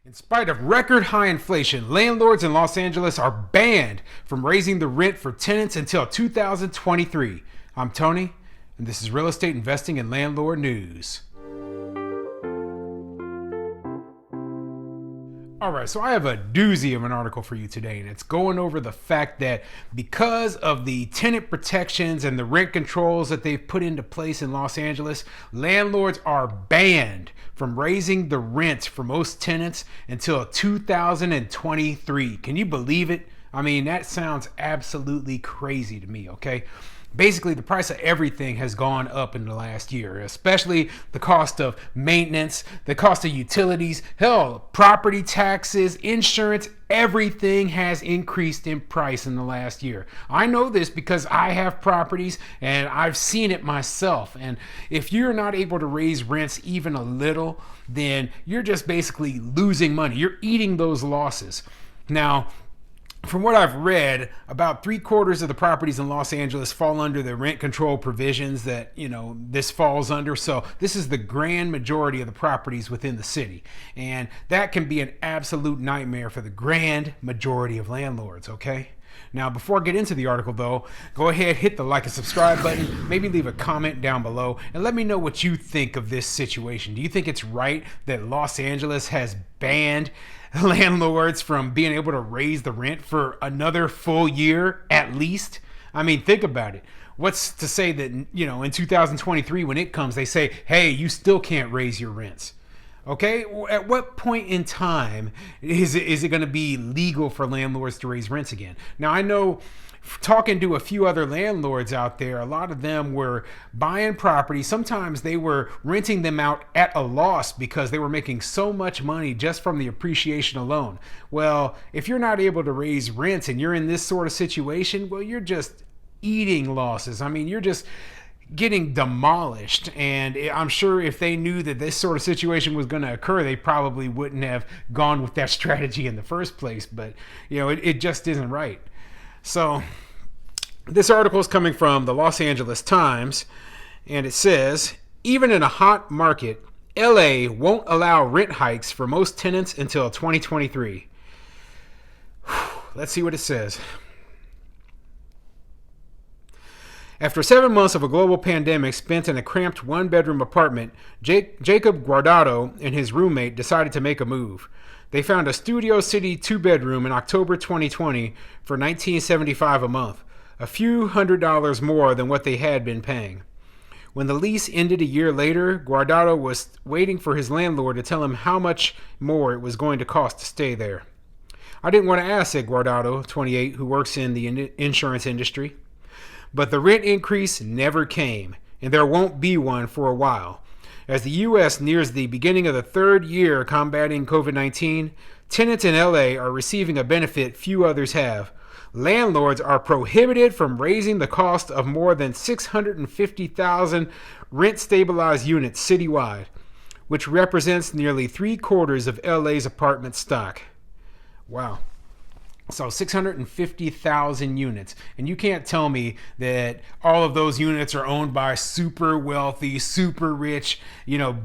In spite of record high inflation, landlords in Los Angeles are banned from raising the rent for tenants until 2023. I'm Tony, and this is Real Estate Investing and Landlord News. All right, so I have a doozy of an article for you today, and it's going over the fact that because of the tenant protections and the rent controls that they've put into place in Los Angeles, landlords are banned from raising the rent for most tenants until 2023. Can you believe it? I mean, that sounds absolutely crazy to me, okay? Basically, the price of everything has gone up in the last year, especially the cost of maintenance, the cost of utilities, hell, property taxes, insurance, everything has increased in price in the last year. I know this because I have properties and I've seen it myself. And if you're not able to raise rents even a little, then you're just basically losing money. You're eating those losses. Now, from what I've read, about 3/4 of the properties in Los Angeles fall under the rent control provisions that, this falls under. So this is the grand majority of the properties within the city. And that can be an absolute nightmare for the grand majority of landlords, okay? Now, before I get into the article, though, go ahead, hit the like and subscribe button, maybe leave a comment down below, and let me know what you think of this situation. Do you think it's right that Los Angeles has banned landlords from being able to raise the rent for another full year at least? I mean, think about it. What's to say that, in 2023, when it comes, they say, hey, you still can't raise your rents? Okay, at what point in time is it going to be legal for landlords to raise rents again? Now, I know, talking to a few other landlords out there, a lot of them were buying property. Sometimes they were renting them out at a loss because they were making so much money just from the appreciation alone. Well, if you're not able to raise rents and you're in this sort of situation, well, you're just eating losses. I mean, you're just getting demolished. And I'm sure if they knew that this sort of situation was going to occur, they probably wouldn't have gone with that strategy in the first place. But, it just isn't right. So this article is coming from the Los Angeles Times, and it says, even in a hot market, LA won't allow rent hikes for most tenants until 2023. Let's see what it says. After 7 months of a global pandemic spent in a cramped one-bedroom apartment, Jacob Guardado and his roommate decided to make a move. They found a Studio City 2-bedroom in October 2020 for $19.75 a month, a few $100 more than what they had been paying. When the lease ended a year later, Guardado was waiting for his landlord to tell him how much more it was going to cost to stay there. I didn't want to ask, said Guardado, 28, who works in the insurance industry. But the rent increase never came, and there won't be one for a while. As the U.S. nears the beginning of the third year combating COVID-19, tenants in L.A. are receiving a benefit few others have. Landlords are prohibited from raising the cost of more than 650,000 rent-stabilized units citywide, which represents nearly 3/4 of L.A.'s apartment stock. Wow. So 650,000 units. And you can't tell me that all of those units are owned by super wealthy, super rich,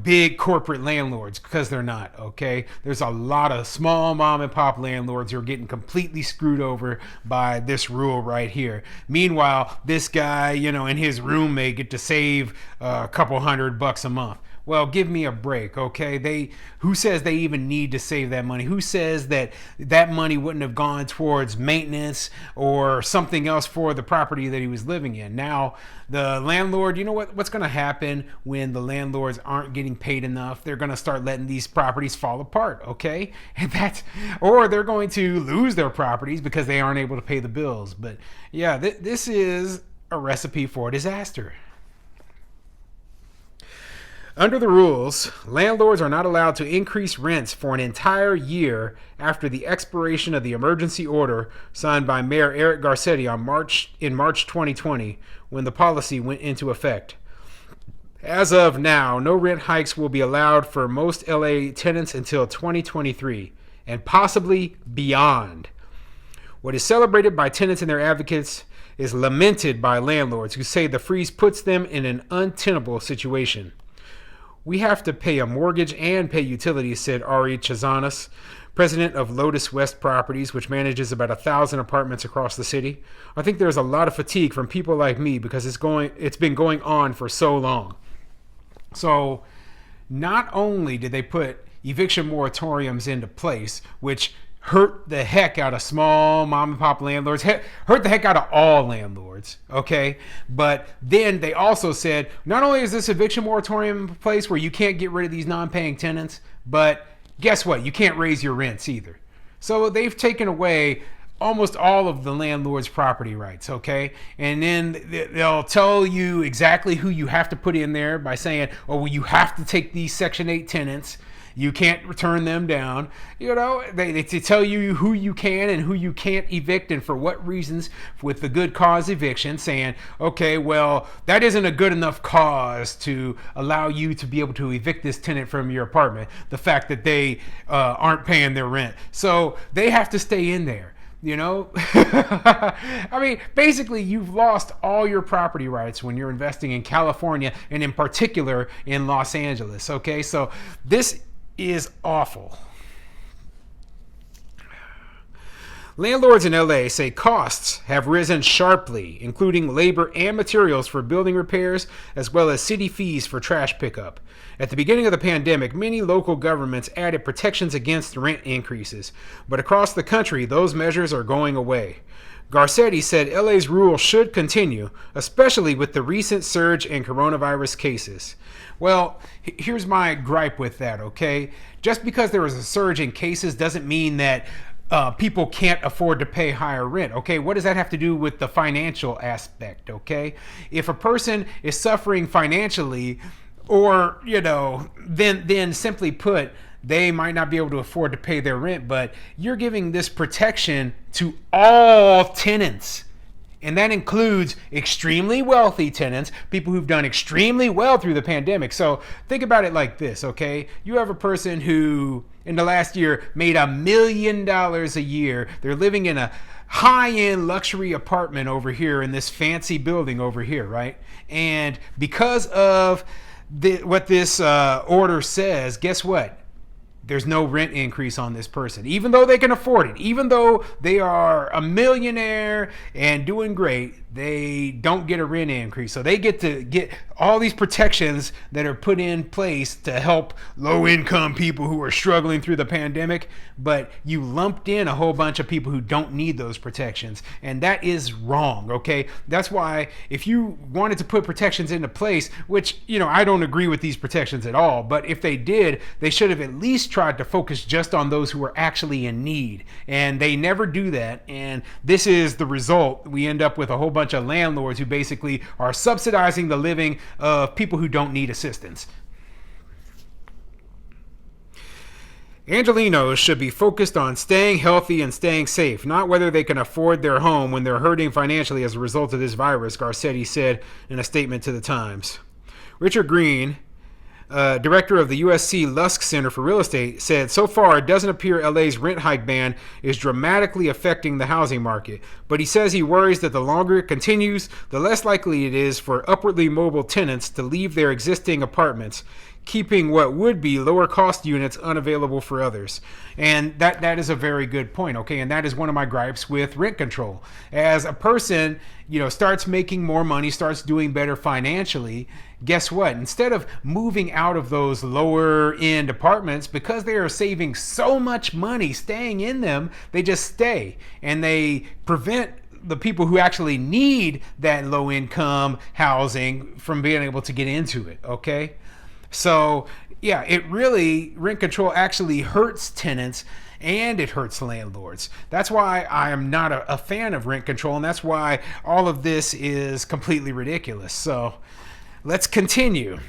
big corporate landlords, because they're not, okay? There's a lot of small mom and pop landlords who are getting completely screwed over by this rule right here. Meanwhile, this guy, and his roommate get to save a couple $100 a month. Well, give me a break, okay? Who says they even need to save that money? Who says that money wouldn't have gone towards maintenance or something else for the property that he was living in? Now, the landlord, what's going to happen when the landlords aren't getting paid enough? They're going to start letting these properties fall apart, okay? Or they're going to lose their properties because they aren't able to pay the bills. But yeah, this is a recipe for disaster. Under the rules, landlords are not allowed to increase rents for an entire year after the expiration of the emergency order signed by Mayor Eric Garcetti in March 2020, when the policy went into effect. As of now, no rent hikes will be allowed for most LA tenants until 2023, and possibly beyond. What is celebrated by tenants and their advocates is lamented by landlords who say the freeze puts them in an untenable situation. We have to pay a mortgage and pay utilities, said Ari Chazanas, president of Lotus West Properties, which manages about 1,000 apartments across the city. I think there's a lot of fatigue from people like me because it's been going on for so long. So not only did they put eviction moratoriums into place, which hurt the heck out of small mom and pop landlords, hurt the heck out of all landlords, okay? But then they also said, not only is this eviction moratorium in place where you can't get rid of these non-paying tenants, but guess what? You can't raise your rents either. So they've taken away almost all of the landlord's property rights, okay? And then they'll tell you exactly who you have to put in there by saying, oh, well, you have to take these Section 8 tenants. You can't return them down. You know, they tell you who you can and who you can't evict and for what reasons with the good cause eviction, saying, okay, well, that isn't a good enough cause to allow you to be able to evict this tenant from your apartment, the fact that they aren't paying their rent. So they have to stay in there. You know, I mean, basically, you've lost all your property rights when you're investing in California and in particular in Los Angeles. Okay, so this is awful. Landlords in LA say costs have risen sharply, including labor and materials for building repairs, as well as city fees for trash pickup. At the beginning of the pandemic, many local governments added protections against rent increases, but across the country, those measures are going away. Garcetti said LA's rule should continue, especially with the recent surge in coronavirus cases. Well, here's my gripe with that, okay? Just because there was a surge in cases doesn't mean that people can't afford to pay higher rent, okay? What does that have to do with the financial aspect, okay? If a person is suffering financially, or, you know, then simply put, they might not be able to afford to pay their rent, but you're giving this protection to all tenants. And that includes extremely wealthy tenants, people who've done extremely well through the pandemic. So think about it like this, okay? You have a person who, in the last year, made $1 million a year. They're living in a high-end luxury apartment over here in this fancy building over here, right? And because of what this order says, guess what? There's no rent increase on this person, even though they can afford it, even though they are a millionaire and doing great, they don't get a rent increase. So they get to get all these protections that are put in place to help low-income people who are struggling through the pandemic, but you lumped in a whole bunch of people who don't need those protections, and that is wrong, okay? That's why if you wanted to put protections into place, which, you know, I don't agree with these protections at all, but if they did, they should have at least tried to focus just on those who are actually in need, and they never do that, and this is the result. We end up with a whole bunch of landlords who basically are subsidizing the living of people who don't need assistance. Angelenos should be focused on staying healthy and staying safe, not whether they can afford their home when they're hurting financially as a result of this virus, Garcetti said in a statement to the Times. Richard Green, director of the USC Lusk Center for Real Estate, said, so far it doesn't appear LA's rent hike ban is dramatically affecting the housing market, but he says he worries that the longer it continues, the less likely it is for upwardly mobile tenants to leave their existing apartments, keeping what would be lower cost units unavailable for others. And that is a very good point, okay? And that is one of my gripes with rent control. As a person, you know, starts making more money, starts doing better financially, guess what? Instead of moving out of those lower end apartments, because they are saving so much money staying in them, they just stay and they prevent the people who actually need that low income housing from being able to get into it, okay? So yeah, rent control actually hurts tenants and it hurts landlords. That's why I am not a fan of rent control, and that's why all of this is completely ridiculous. So let's continue.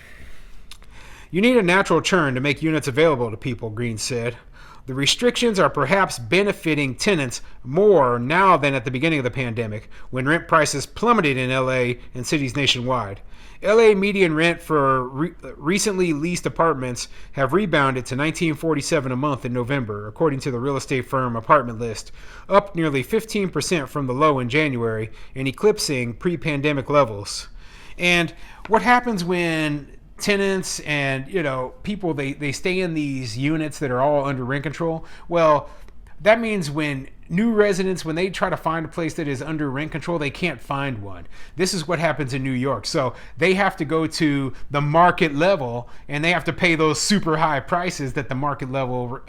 You need a natural churn to make units available to people, Green said. The restrictions are perhaps benefiting tenants more now than at the beginning of the pandemic, when rent prices plummeted in LA and cities nationwide. LA median rent for recently leased apartments have rebounded to $19.47 a month in November, according to the real estate firm Apartment List, up nearly 15% from the low in January and eclipsing pre-pandemic levels. And what happens when tenants and people, they stay in these units that are all under rent control. Well, that means when new residents, when they try to find a place that is under rent control, they can't find one. This is what happens in New York. So they have to go to the market level, and they have to pay those super high prices that the market level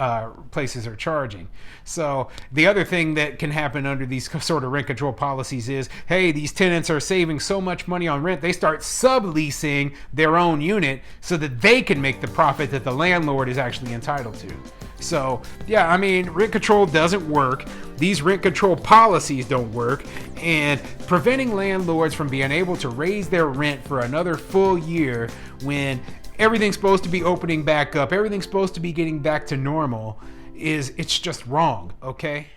places are charging. So the other thing that can happen under these sort of rent control policies is, hey, these tenants are saving so much money on rent, they start subleasing their own unit so that they can make the profit that the landlord is actually entitled to. So, yeah, I mean, rent control doesn't work. These rent control policies don't work. And preventing landlords from being able to raise their rent for another full year when everything's supposed to be opening back up, everything's supposed to be getting back to normal, it's just wrong, okay?